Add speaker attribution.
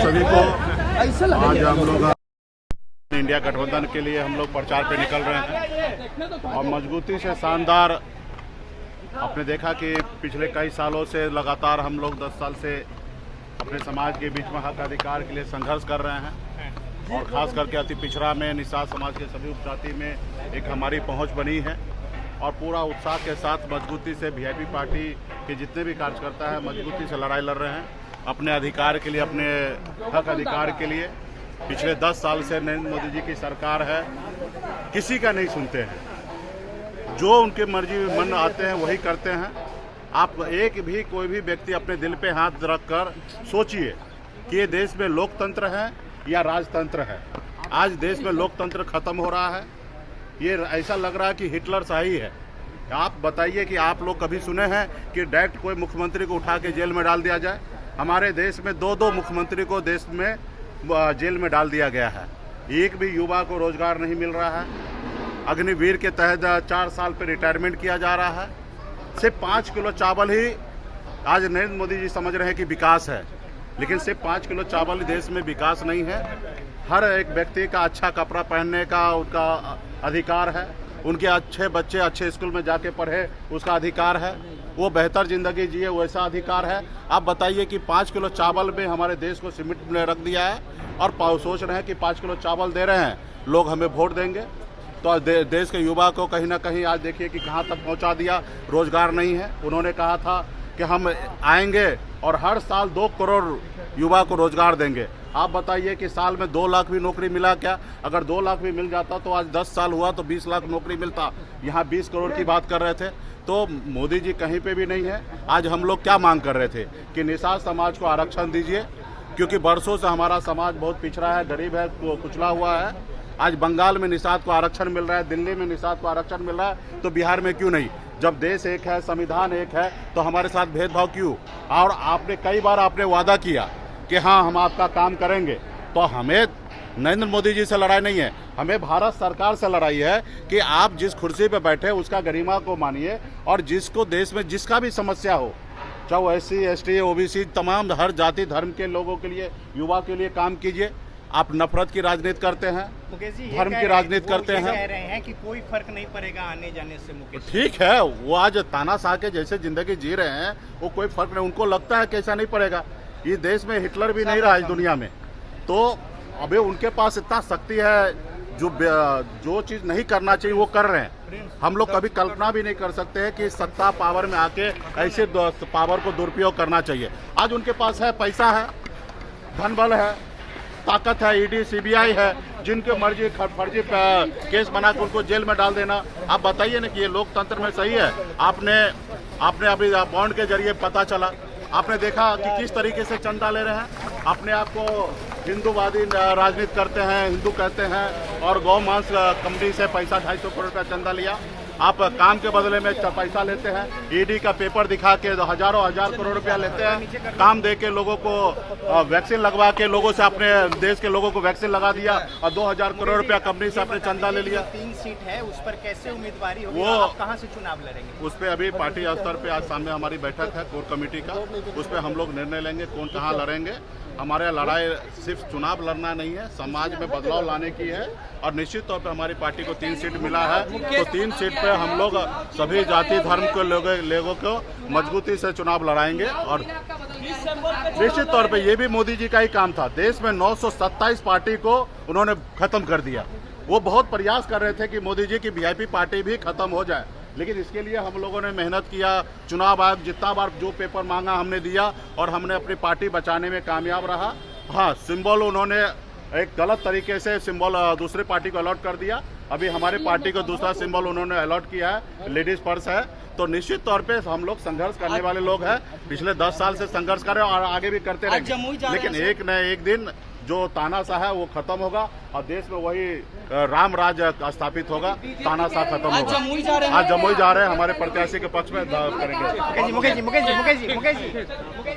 Speaker 1: सभी को आज हम लोग इंडिया गठबंधन के लिए हम लोग प्रचार पे निकल रहे हैं और मजबूती से शानदार। आपने देखा कि पिछले कई सालों से लगातार हम लोग 10 साल से अपने समाज के बीच में हक अधिकार के लिए संघर्ष कर रहे हैं और खास करके अति पिछड़ा में निषाद समाज के सभी उपजाति में एक हमारी पहुंच बनी है और पूरा उत्साह के साथ मजबूती से वीआईपी पार्टी के जितने भी कार्यकर्ता हैं मजबूती से लड़ाई लड़ रहे हैं अपने अधिकार के लिए, अपने हक अधिकार के लिए। पिछले 10 साल से नरेंद्र मोदी जी की सरकार है, किसी का नहीं सुनते हैं, जो उनके मर्जी मन आते हैं वही करते हैं। आप कोई भी व्यक्ति अपने दिल पे हाथ रखकर सोचिए कि ये देश में लोकतंत्र है या राजतंत्र है। आज देश में लोकतंत्र खत्म हो रहा है, ये ऐसा लग रहा है कि हिटलर शाही है। आप बताइए कि आप लोग कभी सुने हैं कि डायरेक्ट कोई मुख्यमंत्री को उठा के जेल में डाल दिया जाए? हमारे देश में दो मुख्यमंत्री को देश में जेल में डाल दिया गया है। एक भी युवा को रोजगार नहीं मिल रहा है। अग्निवीर के तहत 4 साल पे रिटायरमेंट किया जा रहा है। सिर्फ 5 किलो चावल ही आज नरेंद्र मोदी जी समझ रहे हैं कि विकास है, लेकिन सिर्फ 5 किलो चावल ही देश में विकास नहीं है। हर एक व्यक्ति का अच्छा कपड़ा पहनने का उनका अधिकार है, उनके अच्छे बच्चे अच्छे स्कूल में जाके पढ़े उसका अधिकार है, वो बेहतर जिंदगी जिए वैसा अधिकार है। आप बताइए कि 5 किलो चावल में हमारे देश को सिमट में रख दिया है और सोच रहे हैं कि 5 किलो चावल दे रहे हैं, लोग हमें वोट देंगे। तो देश के युवा को कहीं ना कहीं आज देखिए कि कहाँ तक पहुँचा दिया। रोजगार नहीं है। उन्होंने कहा था कि हम आएंगे और हर साल 2 करोड़ युवा को रोजगार देंगे। आप बताइए कि साल में 2 लाख भी नौकरी मिला क्या? अगर 2 लाख भी मिल जाता तो आज 10 साल हुआ तो 20 लाख नौकरी मिलता। यहाँ 20 करोड़ की बात कर रहे थे। तो मोदी जी कहीं पे भी नहीं है। आज हम लोग क्या मांग कर रहे थे कि निषाद समाज को आरक्षण दीजिए, क्योंकि बरसों से हमारा समाज बहुत पिछड़ा है, गरीब है, कुचला हुआ है। आज बंगाल में निषाद को आरक्षण मिल रहा है, दिल्ली में निषाद को आरक्षण मिल रहा है, तो बिहार में क्यों नहीं? जब देश एक है, संविधान एक है, तो हमारे साथ भेदभाव क्यों? और आपने कई बार वादा किया कि हाँ हम आपका काम करेंगे। तो हमें नरेंद्र मोदी जी से लड़ाई नहीं है, हमें भारत सरकार से लड़ाई है कि आप जिस कुर्सी पे बैठे उसका गरिमा को मानिए और जिसको देश में जिसका भी समस्या हो, चाहे वो SC ST OBC तमाम हर जाति धर्म के लोगों के लिए, युवा के लिए काम कीजिए। आप नफरत की राजनीति करते हैं, धर्म की राजनीति करते हैं।
Speaker 2: कह रहे हैं कि कोई फर्क नहीं पड़ेगा आने जाने से। मुकेश
Speaker 1: ठीक है, वो आज तानाशाह के जैसे जिंदगी जी रहे हैं, वो कोई फर्क नहीं, उनको लगता है कैसा नहीं पड़ेगा। ये देश में हिटलर भी नहीं रहा इस दुनिया में। तो अबे उनके पास इतना शक्ति है, जो चीज नहीं करना चाहिए वो कर रहे हैं। हम लोग कभी कल्पना भी नहीं कर सकते हैं कि सत्ता पावर में आके ऐसे पावर को दुरुपयोग करना चाहिए। आज उनके पास है, पैसा है, धन बल है, ताकत है, ED CBI है, जिनके मर्जी फर्जी केस बना के उनको जेल में डाल देना। आप बताइए ना कि ये लोकतंत्र में सही है? आपने अभी बॉन्ड के जरिए पता चला, आपने देखा कि किस तरीके से चंदा ले रहे हैं। अपने आप को हिंदूवादी राजनीति करते हैं, हिंदू कहते हैं और गौ मांस कंपनी से पैसा 250 करोड़ का चंदा लिया। आप काम के बदले में पैसा लेते हैं, ED का पेपर दिखा के हजार करोड़ रुपया लेते हैं। काम दे के लोगों को वैक्सीन लगवा के लोगों से, अपने देश के लोगों को वैक्सीन लगा दिया और 2000 करोड़ रुपया कंपनी से अपने चंदा ले लिया।
Speaker 2: 3 सीट है, उस पर कैसे उम्मीदवारी होगी?
Speaker 1: वो
Speaker 2: आप कहां से चुनाव लड़ेंगे?
Speaker 1: उस पर अभी पार्टी स्तर पे आज सामने हमारी बैठक है कोर कमेटी का, उस पर हम लोग निर्णय लेंगे कौन कहाँ लड़ेंगे। हमारे लड़ाई सिर्फ चुनाव लड़ना नहीं है, समाज में बदलाव लाने की है और निश्चित तौर पे हमारी पार्टी को 3 सीट मिला है। तो 3 सीट पे हम लोग सभी जाति धर्म के लोगों को मजबूती से चुनाव लड़ाएंगे। और निश्चित तौर पे ये भी मोदी जी का ही काम था। देश में 927 पार्टी को उन्होंने खत्म कर दिया। वो बहुत प्रयास कर रहे थे कि मोदी जी की वीआईपी पार्टी भी खत्म हो जाए, लेकिन इसके लिए हम लोगों ने मेहनत किया। चुनाव आयोग जितना बार जो पेपर मांगा हमने दिया और हमने अपनी पार्टी बचाने में कामयाब रहा। हाँ, सिंबल उन्होंने एक गलत तरीके से सिंबल दूसरी पार्टी को अलॉट कर दिया। अभी हमारी पार्टी को दूसरा सिंबल उन्होंने अलॉट किया है, लेडीज पर्स है। तो निश्चित तौर पे हम लोग संघर्ष करने वाले लोग हैं, पिछले 10 साल से संघर्ष कर रहे हैं और आगे भी करते रहेंगे। लेकिन एक न एक दिन जो तानाशाह है वो खत्म होगा और देश में वही राम राज स्थापित होगा, तानाशाह खत्म होगा। आज जमुई जा रहे हैं, हमारे प्रत्याशी के पक्ष में करेंगे।
Speaker 2: मुकेश जी